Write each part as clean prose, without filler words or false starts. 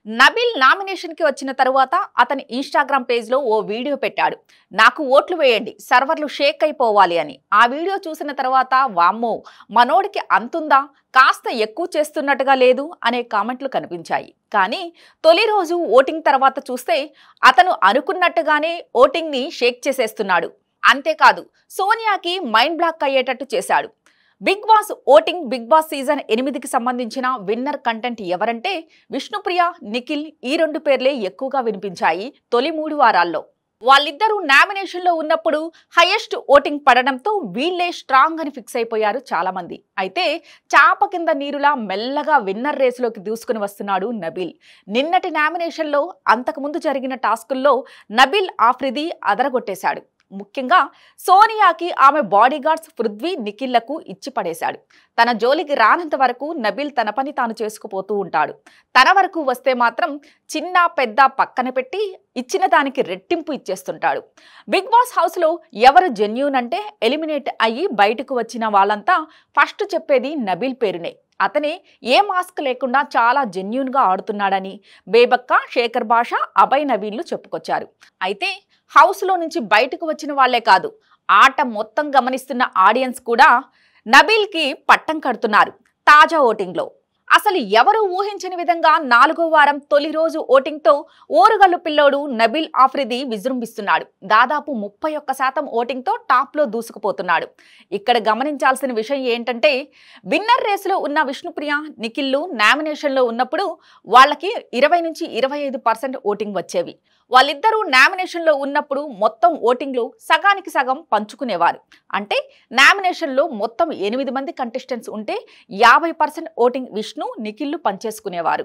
Nabil nomination కి వచ్చిన తరువాత అతని ఇన్‌స్టాగ్రామ్ పేజ్ లో ఓ వీడియో పెట్టాడు. నాకు ఓట్లు వేయండి, సర్వర్లు షేక్ అయిపోవాలి అని. ఆ వీడియో చూసిన తరువాత వామ్మో మనోడికి అంతుందా, కాస్త ఎక్కువ చేస్తున్నట్టుగా లేదు అనే కామెంట్లు కనిపించాయి. కానీ తొలి రోజు ఓటింగ్ తర్వాత చూస్తే అతను అనుకున్నట్టుగానే ఓటింగ్ ని షేక్ చేసేస్తున్నాడు. అంతేకాదు సోనియాకి మైండ్ బ్లాక్ అయ్యేటట్టు చేశాడు. Bigg Boss voting Bigg Boss season 8కి సంబంధించిన విన్నర్ కంటెంట్ ఎవరంటే విష్ణుప్రియ, నిఖిల్ ఈ రెండు పేర్లే ఎక్కువగా వినిపించాయి తొలి 3 వారాల్లో. వాళ్ళిద్దరూ నామినేషన్ లో ఉన్నప్పుడు హైయెస్ట్ ఓటింగ్ పడడంతో వీళ్లే స్ట్రాంగ్ అని ఫిక్స్ అయిపోయారు చాలా మంది. అయితే చాప కింద నీరులా మెల్లగా విన్నర్ రేసులోకి దూసుకుని వస్తున్నాడు నబిల్. నిన్నటి నామినేషన్ లో అంతకుముందు జరిగిన టాస్కుల్లో నబిల్ ఆఫ్రిది అదరగొట్టేశాడు. ముఖ్యంగా సోనియాకి ఆమె బాడీగార్డ్స్ పృథ్వీ, నిఖిల్లకు ఇచ్చి పడేశాడు. తన జోలికి రానంత వరకు నబిల్ తన పని తాను చేసుకుపోతూ ఉంటాడు. తన వరకు వస్తే మాత్రం చిన్న పెద్ద పక్కన పెట్టి ఇచ్చిన దానికి రెట్టింపు ఇచ్చేస్తుంటాడు. బిగ్ బాస్ హౌస్ లో ఎవరు జెన్యూన్ అంటే ఎలిమినేట్ అయ్యి బయటకు వచ్చిన వాళ్ళంతా ఫస్ట్ చెప్పేది నబిల్ పేరునే. అతనే ఏ మాస్క్ లేకుండా చాలా జెన్యూన్ గా ఆడుతున్నాడని బేబక్క, శేఖర్ భాష, అభయ్, నవీన్లు చెప్పుకొచ్చారు. అయితే హౌస్ లో నుంచి బయటకు వచ్చిన వాళ్లే కాదు, ఆట మొత్తం గమనిస్తున్న ఆడియన్స్ కూడా నబిల్ కి పట్టం కడుతున్నారు. తాజా ఓటింగ్ లో అసలు ఎవరు ఊహించని విధంగా 4వ వారం తొలి రోజు ఓటింగ్ తో ఓరుగల్లు పిల్లోడు నబిల్ ఆఫ్రిది విజృంభిస్తున్నాడు. దాదాపు 31% ఓటింగ్ తో టాప్ లో దూసుకుపోతున్నాడు. ఇక్కడ గమనించాల్సిన విషయం ఏంటంటే విన్నర్ రేసులో ఉన్న విష్ణుప్రియ, నిఖిల్లు నామినేషన్ లో ఉన్నప్పుడు వాళ్ళకి 20 నుంచి 25% ఓటింగ్ వచ్చేవి. వాళ్ళిద్దరూ నామినేషన్ లో ఉన్నప్పుడు మొత్తం ఓటింగ్లు సగానికి సగం పంచుకునేవారు. అంటే నామినేషన్ లో మొత్తం 8 మంది కంటెస్టెంట్స్ ఉంటే 50% ఓటింగ్ విష్ణు, నిఖిల్లు పంచేసుకునేవారు.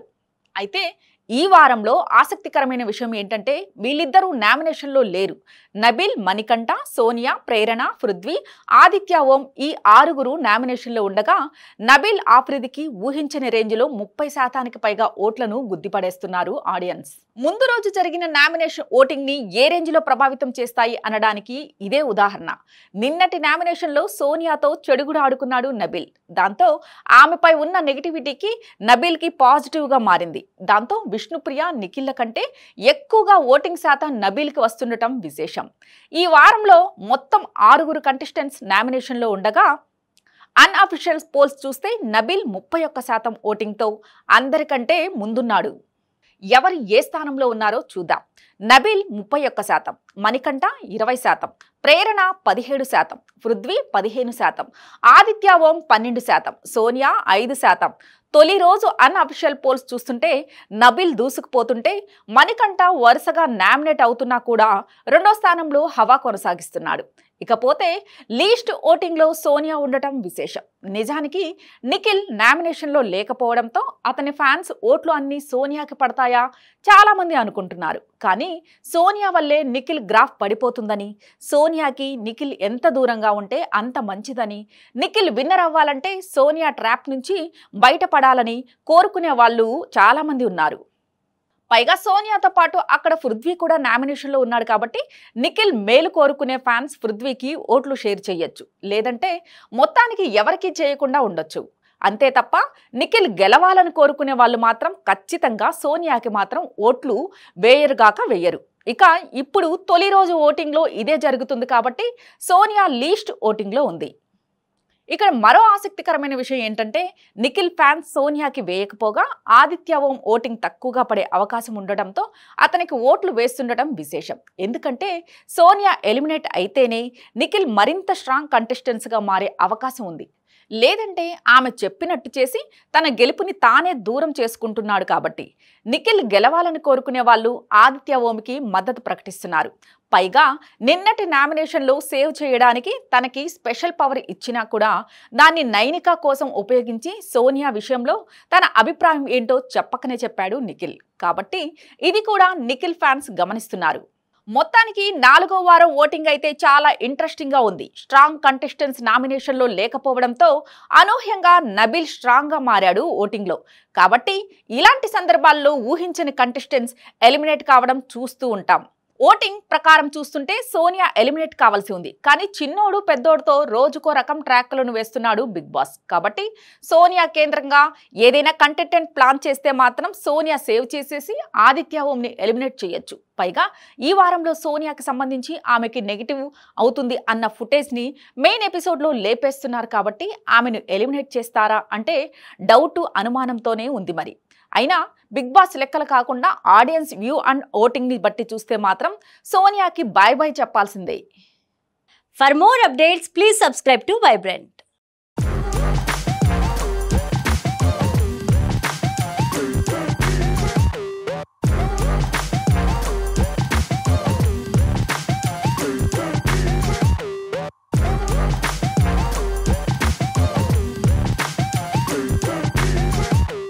అయితే ఈ వారంలో ఆసక్తికరమైన విషయం ఏంటంటే వీళ్ళిద్దరూ నామినేషన్ లో లేరు. నబిల్, మణికంఠ, సోనియా, ప్రేరణ, పృథ్వీ, ఆదిత్య, ఓం ఈ 6గురు నామినేషన్ లో ఉండగా నబిల్ ఆఫ్రిదికి ఊహించని రేంజ్ లో 30%కి పైగా ఓట్లను గుద్దిపడేస్తున్నారు ఆడియన్స్. ముందు రోజు జరిగిన నామినేషన్ ఓటింగ్ ని ఏ రేంజ్ లో ప్రభావితం చేస్తాయి అనడానికి ఇదే ఉదాహరణ. నిన్నటి నామినేషన్ లో సోనియాతో చెడుగుడు ఆడుకున్నాడు నబిల్. దాంతో ఆమెపై ఉన్న నెగిటివిటీకి నబిల్ కి పాజిటివ్ గా మారింది. దాంతో విష్ణుప్రియ, నిఖిల్ల కంటే ఎక్కువగా ఓటింగ్ శాతం నబిల్ కి వస్తుండటం విశేషం. ఈ వారంలో మొత్తం 6గురు కంటెస్టెంట్స్ నామినేషన్ లో ఉండగా అన్అఫిషియల్ పోల్స్ చూస్తే నబిల్ 31% ఓటింగ్ తో అందరికంటే ముందున్నాడు. ఎవరు ఏ స్థానంలో ఉన్నారో చూద్దాం. నబిల్ 31%, మణికంఠ 20%, ప్రేరణ 17%, పృథ్వీ 15%, ఆదిత్య, ఓం 12%, సోనియా 5%. తొలి రోజు అన్అఫిషియల్ పోల్స్ చూస్తుంటే నబిల్ దూసుకుపోతుంటే మణికంఠ వరుసగా నామినేట్ అవుతున్నా కూడా 2వ స్థానంలో హవా కొనసాగిస్తున్నాడు. ఇకపోతే లీస్ట్ ఓటింగ్ లో సోనియా ఉండటం విశేషం. నిజానికి నిఖిల్ నామినేషన్ లో లేకపోవడంతో అతని ఫ్యాన్స్ ఓట్లు అన్ని సోనియాకి పడతాయా చాలా మంది అనుకుంటున్నారు. కానీ సోనియా వల్లే నిఖిల్ గ్రాఫ్ పడిపోతుందని, సోనియాకి నిఖిల్ ఎంత దూరంగా ఉంటే అంత మంచిదని, నిఖిల్ విన్నర్ అవ్వాలంటే సోనియా ట్రాప్ నుంచి బయటపడాలని కోరుకునే వాళ్ళు చాలా మంది ఉన్నారు. పైగా సోనియాతో పాటు అక్కడ పృథ్వీ కూడా నామినేషన్ లో ఉన్నాడు కాబట్టి నిఖిల్ మేలు కోరుకునే ఫ్యాన్స్ పృథ్వీకి ఓట్లు షేర్ చేయొచ్చు, లేదంటే మొత్తానికి ఎవరికీ చేయకుండా ఉండొచ్చు. అంతే తప్ప నిఖిల్ గెలవాలని కోరుకునే వాళ్ళు మాత్రం ఖచ్చితంగా సోనియాకి మాత్రం ఓట్లు వేయరుగాక వేయరు. ఇక ఇప్పుడు తొలి రోజు ఓటింగ్ లో ఇదే జరుగుతుంది కాబట్టి సోనియా లీస్ట్ ఓటింగ్ లో ఉంది. ఇక్కడ మరో ఆసక్తికరమైన విషయం ఏంటంటే నిఖిల్ ఫ్యాన్స్ సోనియాకి వేయకపోగా ఆదిత్య, ఓం ఓటింగ్ తక్కువగా పడే అవకాశం ఉండటంతో అతనికి ఓట్లు వేస్తుండటం విశేషం. ఎందుకంటే సోనియా ఎలిమినేట్ అయితేనే నిఖిల్ మరింత స్ట్రాంగ్ కంటెస్టెంట్స్ గా మారే అవకాశం ఉంది. లేదంటే ఆమె చెప్పినట్టు చేసి తన గెలుపుని తానే దూరం చేసుకుంటున్నాడు. కాబట్టి నిఖిల్ గెలవాలని కోరుకునే వాళ్ళు ఆదిత్య, ఓంకి మద్దతు ప్రకటిస్తున్నారు. పైగా నిన్నటి నామినేషన్లో సేవ్ చేయడానికి తనకి స్పెషల్ పవర్ ఇచ్చినా కూడా దాన్ని నైనిక కోసం ఉపయోగించి సోనియా విషయంలో తన అభిప్రాయం ఏంటో చెప్పకనే చెప్పాడు నిఖిల్. కాబట్టి ఇది కూడా నిఖిల్ ఫ్యాన్స్ గమనిస్తున్నారు. మొత్తానికి 4వ వారం ఓటింగ్ అయితే చాలా ఇంట్రెస్టింగ్ గా ఉంది. స్ట్రాంగ్ కంటెస్టెంట్స్ నామినేషన్ లో లేకపోవడంతో అనూహ్యంగా నబిల్ స్ట్రాంగ్ గా మారాడు ఓటింగ్ లో. కాబట్టి ఇలాంటి సందర్భాల్లో ఊహించని కంటెస్టెంట్స్ ఎలిమినేట్ కావడం చూస్తూ ఉంటాం. ఓటింగ్ ప్రకారం చూస్తుంటే సోనియా ఎలిమినేట్ కావాల్సి ఉంది. కానీ చిన్నోడు పెద్దోడుతో రోజుకో రకం ట్రాక్లను వేస్తున్నాడు బిగ్ బాస్. కాబట్టి సోనియా కేంద్రంగా ఏదైనా కంటెంటెంట్ ప్లాన్ చేస్తే మాత్రం సోనియా సేవ్ చేసేసి ఆదిత్య ఓంని ఎలిమినేట్ చేయొచ్చు. పైగా ఈ వారంలో సోనియాకి సంబంధించి ఆమెకి నెగిటివ్ అవుతుంది అన్న ఫుటేజ్ని మెయిన్ ఎపిసోడ్లో లేపేస్తున్నారు. కాబట్టి ఆమెను ఎలిమినేట్ చేస్తారా అంటే డౌట్ అనుమానంతోనే ఉంది. మరి అయినా బిగ్ బాస్ లెక్కలు కాకుండా ఆడియన్స్ వ్యూ అండ్ ఓటింగ్ని బట్టి చూస్తే మాత్రం సోనియాకి బాయ్ బాయ్ చెప్పాల్సిందే. For more updates, please subscribe to Vibrant.